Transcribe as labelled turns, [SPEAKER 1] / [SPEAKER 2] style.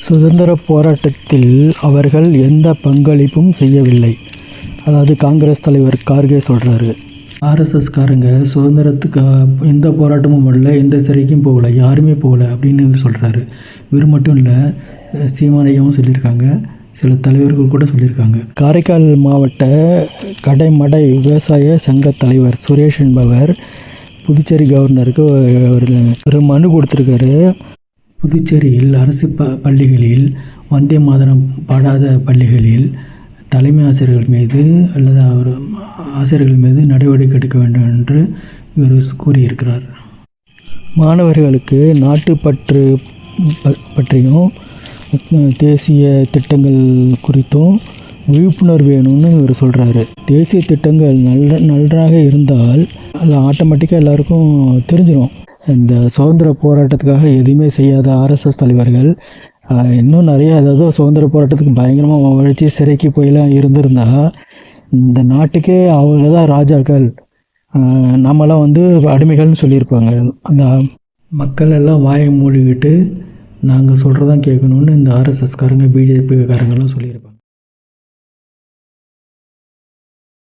[SPEAKER 1] சுதந்திர போராட்டத்தில் அவர்கள் எந்த பங்களிப்பும் செய்யவில்லை. அதாவது காங்கிரஸ் தலைவர் கார்கே சொல்கிறாரு. ஆர்எஸ்எஸ்காரங்க சுதந்திரத்துக்கு எந்த போராட்டமும் வரல, எந்த சிறைக்கும் போகலை, யாருமே போகலை அப்படின்னு இவர் சொல்கிறாரு. இவர் மட்டும் இல்லை, சீமானையாவும் சொல்லியிருக்காங்க, சில தலைவர்கள் கூட சொல்லியிருக்காங்க. காரைக்கால் மாவட்ட கடைமடை விவசாய சங்க தலைவர் சுரேஷ் என்பவர் புதுச்சேரி கவர்னருக்கு ஒரு மனு கொடுத்துருக்காரு. புதுச்சேரியில் அரசு பள்ளிகளில் வந்தே மாதரம் பாடாத பள்ளிகளில் தலைமை ஆசிரியர்கள் மீது அல்லது ஆசிரியர்கள் மீது நடவடிக்கை எடுக்க வேண்டும் என்று இவர் கூறியிருக்கிறார். மாணவர்களுக்கு நாட்டுப்பற்று பற்றியும் தேசிய திட்டங்கள் குறித்தும் விழிப்புணர்வு வேணும்னு இவர் சொல்கிறாரு. தேசிய திட்டங்கள் நன்றாக இருந்தால் அது ஆட்டோமேட்டிக்காக எல்லாருக்கும் தெரிஞ்சிடும். இந்த சுதந்திர போராட்டத்துக்காக எதுவுமே செய்யாத ஆர்எஸ்எஸ் தலைவர்கள் இன்னும் நிறைய, அதாவது சுதந்திர போராட்டத்துக்கு பயங்கரமாக உழைச்சி சிறைக்கு போயெல்லாம் இருந்திருந்தா இந்த நாட்டுக்கே அவங்க தான் ராஜாக்கள், நம்மளாம் அடிமைகள்னு சொல்லியிருப்பாங்க. அந்த மக்கள் எல்லாம் வாயை மூடிக்கிட்டு நாங்கள் சொல்கிறதான் கேட்கணுன்னு இந்த ஆர்எஸ்எஸ்காரங்க பிஜேபிக்காரங்கெல்லாம் சொல்லியிருப்பாங்க.